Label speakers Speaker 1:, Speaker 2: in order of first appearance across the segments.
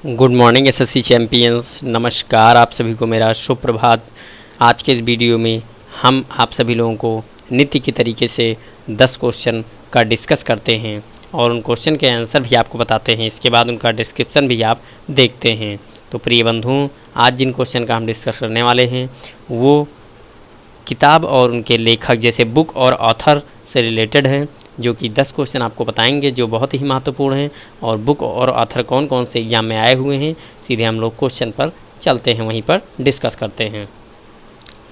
Speaker 1: Good morning SSC champions. नमस्कार आप सभी को मेरा शुभ प्रभात। आज के इस वीडियो में हम आप सभी लोगों को नित्य के तरीके से 10 क्वेश्चन का डिस्कस करते हैं और उन क्वेश्चन के आंसर भी आपको बताते हैं। इसके बाद उनका डिस्क्रिप्शन भी आप देखते हैं। तो प्रिय बंधुओं, आज जिन क्वेश्चन का हम डिस्कस करने वाले हैं वो किताब और उनके लेखक जैसे बुक और ऑथर से रिलेटेड हैं, जो कि 10 क्वेश्चन आपको बताएंगे जो बहुत ही महत्वपूर्ण हैं। और बुक और ऑथर कौन कौन से एग्जाम में आए हुए हैं, सीधे हम लोग क्वेश्चन पर चलते हैं, वहीं पर डिस्कस करते हैं।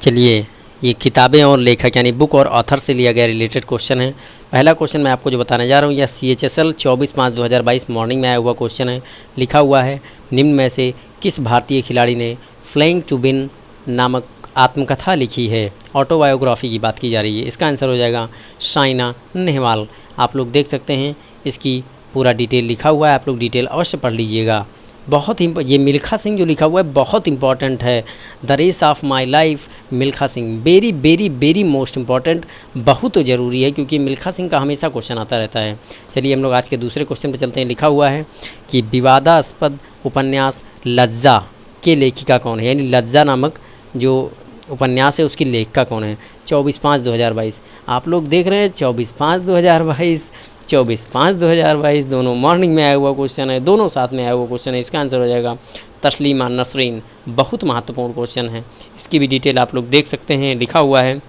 Speaker 1: चलिए, ये किताबें और लेखक यानी बुक और ऑथर से लिया गया रिलेटेड क्वेश्चन है। पहला क्वेश्चन मैं आपको जो बताने जा रहा हूँ यह CHSL 24/5/2022 मॉर्निंग में आया हुआ क्वेश्चन है। लिखा हुआ है, निम्न में से किस भारतीय खिलाड़ी ने फ्लाइंग टू विन नामक आत्मकथा लिखी है। ऑटोबायोग्राफी की बात की जा रही है। इसका आंसर हो जाएगा साइना नेहवाल। आप लोग देख सकते हैं इसकी पूरा डिटेल लिखा हुआ है, आप लोग डिटेल अवश्य पढ़ लीजिएगा। बहुत ही ये मिल्खा सिंह जो लिखा हुआ है बहुत इंपॉर्टेंट है। The race of my life Milkha Singh, very very very most important, बहुत ज़रूरी है क्योंकि मिल्खा सिंह का हमेशा क्वेश्चन आता रहता है। चलिए हम लोग आज के दूसरे क्वेश्चन पर चलते हैं। लिखा हुआ है कि विवादास्पद उपन्यास लज्जा के लेखिका कौन है, यानी लज्जा नामक जो उपन्यास है उसकी लेखिका कौन है। 24/5/2022 आप लोग देख रहे हैं। 24/5/2022 24/5/2022 दोनों मॉर्निंग में आया हुआ क्वेश्चन है, दोनों साथ में आया हुआ क्वेश्चन है। इसका आंसर हो जाएगा तस्लीमा नसरीन। बहुत महत्वपूर्ण क्वेश्चन है, इसकी भी डिटेल आप लोग देख सकते हैं। लिखा हुआ है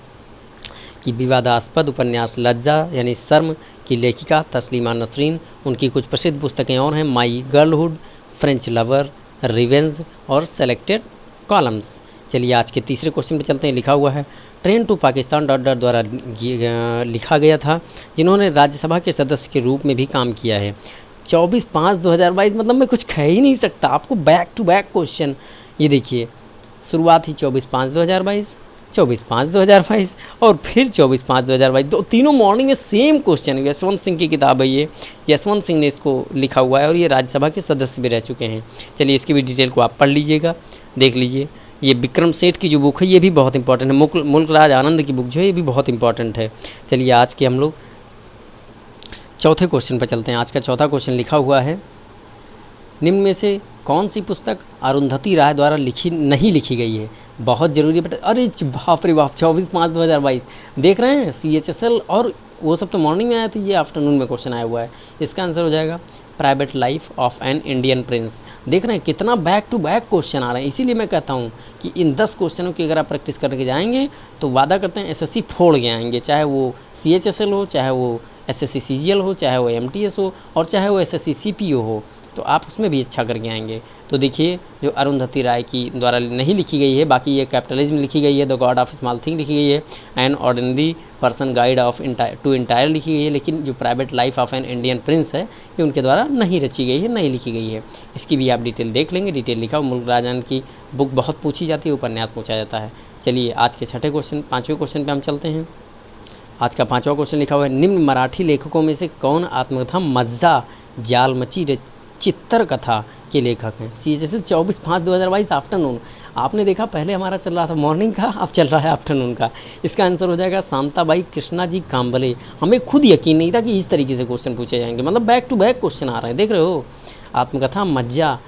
Speaker 1: कि विवादास्पद उपन्यास लज्जा यानी शर्म की लेखिका तस्लीमा नसरीन। उनकी कुछ प्रसिद्ध पुस्तकें और हैं, माई गर्लहुड, फ्रेंच लवर, रिवेंज और सेलेक्टेड कॉलम्स। चलिए आज के तीसरे क्वेश्चन पे चलते हैं। लिखा हुआ है, ट्रेन टू पाकिस्तान द्वारा लिखा गया था, जिन्होंने राज्यसभा के सदस्य के रूप में भी काम किया है। 24/5/2022 मतलब मैं कुछ कह ही नहीं सकता, आपको बैक टू बैक क्वेश्चन। ये देखिए, शुरुआत ही 24/5/2022, 24/5/2022 और फिर 24/5/2022, दो तीनों मॉर्निंग में सेम क्वेश्चन। यशवंत सिंह की किताब है ये, यशवंत सिंह ने इसको लिखा हुआ है और ये राज्यसभा के सदस्य भी रह चुके हैं। चलिए इसकी भी डिटेल को आप पढ़ लीजिएगा, देख लीजिए। ये विक्रम सेठ की जो बुक है ये भी बहुत इंपॉर्टेंट है। मुल्कराज आनंद की बुक जो है ये भी बहुत इंपॉर्टेंट है। चलिए आज के हम लोग चौथे क्वेश्चन पर चलते हैं। आज का चौथा क्वेश्चन लिखा हुआ है, निम्न में से कौन सी पुस्तक अरुंधति राय द्वारा नहीं लिखी गई है। बहुत ज़रूरी है। अरे बाप रे बाप, 24/5/2022 देख रहे हैं। CHSL और वो सब तो मॉर्निंग में आया था, ये आफ्टरनून में क्वेश्चन आया हुआ है। इसका आंसर हो जाएगा private life of an Indian Prince. देख रहे हैं कितना बैक टू बैक क्वेश्चन आ रहे हैं। इसीलिए मैं कहता हूँ कि इन 10 क्वेश्चनों की अगर आप प्रैक्टिस करके जाएंगे तो वादा करते हैं SSC फोड़ के आएंगे, चाहे वो CHSL हो, चाहे वो SSC CGL हो, चाहे वो MTS हो और चाहे वो SSC CPO हो, तो आप उसमें भी अच्छा करके आएंगे। तो देखिए, जो अरुंधति राय की द्वारा नहीं लिखी गई है, बाकी ये कैपिटलिज्म लिखी गई है, the god of small thing लिखी गई है, an ordinary person guide of to entire लिखी गई है, लेकिन जो private life of an Indian prince है ये उनके द्वारा नहीं रची गई है, नहीं लिखी गई है। इसकी भी आप डिटेल देख लेंगे। डिटेल लिखा हुआ, मुल्कराज आनंद की बुक बहुत पूछी जाती है, उपन्यास पूछा जाता है। चलिए आज के पाँचवें क्वेश्चन पर हम चलते हैं। आज का पाँचवा क्वेश्चन लिखा हुआ है, निम्न मराठी लेखकों में से कौन आत्मकथा मज्जा जालमची चित्तर कथा के लेखक हैं। CHSL 24/5/2022 afternoon. आपने देखा पहले हमारा चल रहा था मॉर्निंग का, अब चल रहा है आफ्टरनून का। इसका आंसर हो जाएगा शांताबाई कृष्णा जी काम्बले। हमें खुद यकीन नहीं था कि इस तरीके से क्वेश्चन पूछे जाएंगे, मतलब बैक टू बैक क्वेश्चन आ रहे हैं, देख रहे हो। आत्मकथा मज्जा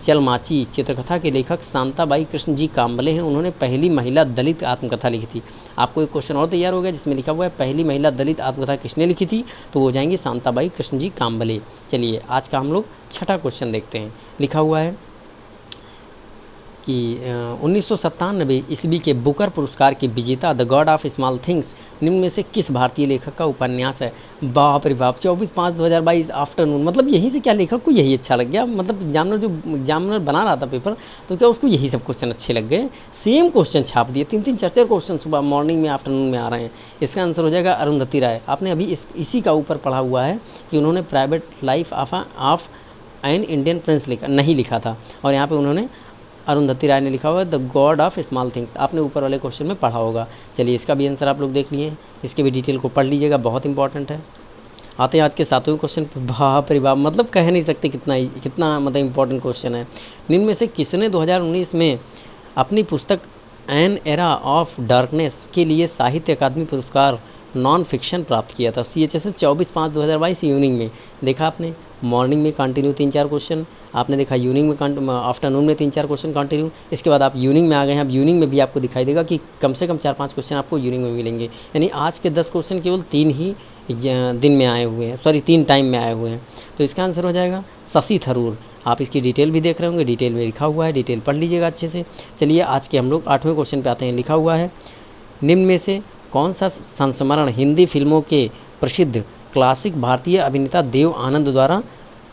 Speaker 1: चलमाची चित्रकथा के लेखक शांताबाई कृष्ण जी काम्बले हैं। उन्होंने पहली महिला दलित आत्मकथा लिखी थी। आपको एक क्वेश्चन और तैयार हो गया जिसमें लिखा हुआ है पहली महिला दलित आत्मकथा किसने लिखी थी, तो वो जाएंगे शांताबाई कृष्ण जी काम्बले। चलिए आज का हम लोग छठा क्वेश्चन देखते हैं। लिखा हुआ है कि 1997 ईस्वी के बुकर पुरस्कार के विजेता the god of small things निम्न में से किस भारतीय लेखक का उपन्यास है। बाप रे बाप, 24/5/2022 आफ्टरनून, मतलब यहीं से क्या लेखक को यही अच्छा लग गया, मतलब एग्जामिनर बना रहा था पेपर तो क्या उसको यही सब क्वेश्चन अच्छे लग गए। सेम क्वेश्चन छाप दिए, 3-3 4-4 क्वेश्चन सुबह मॉर्निंग में आफ्टरनून में आ रहे हैं। इसका आंसर हो जाएगा अरुंधति राय। आपने अभी इसी का ऊपर पढ़ा हुआ है कि उन्होंने private life of an Indian Prince नहीं लिखा था, और यहाँ पर उन्होंने अरुंधति राय ने लिखा हुआ है the god of small things. आपने ऊपर वाले क्वेश्चन में पढ़ा होगा। चलिए इसका भी आंसर आप लोग देख लिए, इसके भी डिटेल को पढ़ लीजिएगा, बहुत इंपॉर्टेंट है। आते हैं आज के सातवें क्वेश्चन पर। बाप रे बाप, मतलब कह नहीं सकते कितना मतलब इंपॉर्टेंट क्वेश्चन है। निम्न में से किसने 2019 में अपनी पुस्तक एन एरा ऑफ डार्कनेस के लिए साहित्य अकादमी पुरस्कार नॉन फिक्शन प्राप्त किया था। CHSL 24/5/2022 इवनिंग में देखा आपने, मॉर्निंग में कंटिन्यू 3-4 क्वेश्चन आपने देखा, इवनिंग में आफ्टरनून में 3-4 क्वेश्चन कंटिन्यू। इसके बाद आप इवनिंग में आ गए हैं, अब इवनिंग में भी आपको दिखाई देगा कि कम से कम 4-5 क्वेश्चन आपको इवनिंग में मिलेंगे। यानी आज के 10 क्वेश्चन केवल 3 ही दिन में आए हुए हैं, सॉरी 3 टाइम में आए हुए हैं। तो इसका आंसर हो जाएगा शशि थरूर। आप इसकी डिटेल भी देख रहे होंगे, डिटेल में लिखा हुआ है, डिटेल पढ़ लीजिएगा अच्छे से। चलिए आज के हम लोग 8वें क्वेश्चन पे आते हैं। लिखा हुआ है, निम्न में से कौन सा संस्मरण हिंदी फिल्मों के प्रसिद्ध क्लासिक भारतीय अभिनेता देव आनंद द्वारा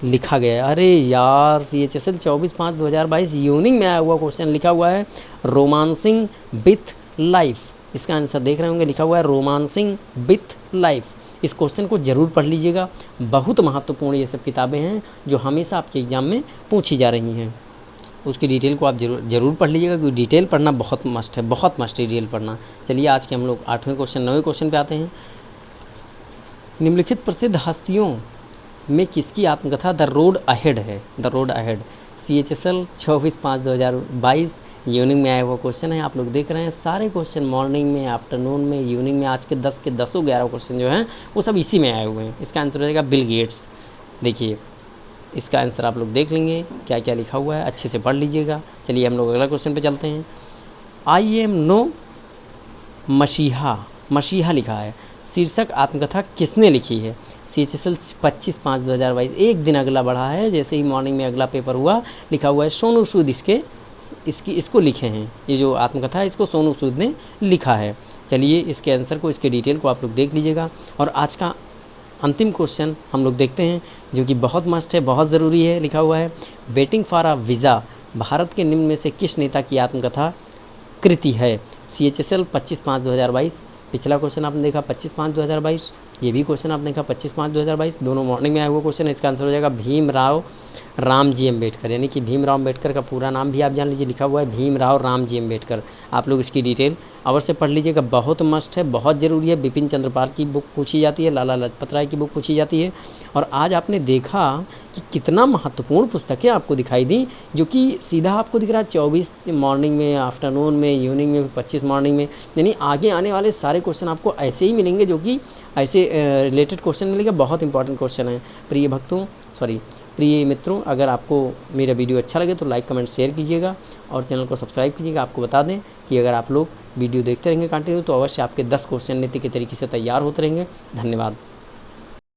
Speaker 1: लिखा गया है? अरे यार, CHSL 24/5/2022 इवनिंग में आया हुआ क्वेश्चन लिखा हुआ है रोमांसिंग विथ लाइफ। इसका आंसर देख रहे होंगे, लिखा हुआ है रोमांसिंग विथ लाइफ। इस क्वेश्चन को ज़रूर पढ़ लीजिएगा, बहुत महत्वपूर्ण ये सब किताबें हैं जो हमेशा आपके एग्ज़ाम में पूछी जा रही हैं। उसकी डिटेल को आप ज़रूर पढ़ लीजिएगा, क्योंकि डिटेल पढ़ना बहुत मस्ट है, बहुत मस्ट है डिटेल पढ़ना। चलिए आज के हम लोग 8वें क्वेश्चन 9वें क्वेश्चन पे आते हैं। निम्नलिखित प्रसिद्ध हस्तियों में किसकी आत्मकथा द रोड अहेड है? The road ahead, CHSL 24/5/2022 evening में आया हुआ क्वेश्चन है। आप लोग देख रहे हैं सारे क्वेश्चन मॉर्निंग में, आफ्टरनून में, इवनिंग में, आज के 10 के 10 11 क्वेश्चन जो हैं वो सब इसी में आए हुए हैं। इसका आंसर हो जाएगा बिल गेट्स। देखिए इसका आंसर आप लोग देख लेंगे क्या क्या लिखा हुआ है, अच्छे से पढ़ लीजिएगा। चलिए हम लोग अगला क्वेश्चन पे चलते हैं। आई एम नो मसीहा, मसीहा लिखा है, शीर्षक आत्मकथा किसने लिखी है? CHSL 25/5/2022 एक दिन अगला बढ़ा है, जैसे ही मॉर्निंग में अगला पेपर हुआ, लिखा हुआ है सोनू सूद इसको लिखे हैं। ये जो आत्मकथा है इसको सोनू सूद ने लिखा है। चलिए इसके आंसर को, इसके डिटेल को आप लोग देख लीजिएगा। और आज का अंतिम क्वेश्चन हम लोग देखते हैं जो कि बहुत मस्ट है, बहुत ज़रूरी है। लिखा हुआ है waiting for a visa Bharat के निम्न में से किस नेता की आत्मकथा कृति है? CHSL 25/5/2022। पिछला क्वेश्चन आपने देखा 25/5/2022, ये भी क्वेश्चन आपने देखा 25/5/2022, दोनों मॉर्निंग में आया हुआ क्वेश्चन है। इसका आंसर हो जाएगा भीमराव रामजी अम्बेडकर, यानी कि भीमराव अम्बेडकर का पूरा नाम भी आप जान लीजिए। लिखा हुआ है भीमराव रामजी अम्बेडकर। आप लोग इसकी डिटेल अवश्य पढ़ लीजिएगा, बहुत मस्ट है, बहुत ज़रूरी है। बिपिन चंद्रपाल की बुक पूछी जाती है, लाला लाजपत राय की बुक पूछी जाती है। और आज आपने देखा कि कितना महत्वपूर्ण पुस्तकें आपको दिखाई दी, जो कि सीधा आपको दिख रहा है 24 मॉर्निंग में, आफ्टरनून में, इवनिंग में, 25 मॉर्निंग में। यानी आगे आने वाले सारे क्वेश्चन आपको ऐसे ही मिलेंगे, जो कि ऐसे रिलेटेड क्वेश्चन मिलेंगे, बहुत इंपॉर्टेंट क्वेश्चन है। प्रिय मित्रों, अगर आपको मेरा वीडियो अच्छा लगे तो लाइक कमेंट शेयर कीजिएगा और चैनल को सब्सक्राइब कीजिएगा। आपको बता दें कि अगर आप लोग वीडियो देखते रहेंगे कंटिन्यू तो अवश्य आपके 10 क्वेश्चन नीति के तरीके से तैयार होते रहेंगे। धन्यवाद।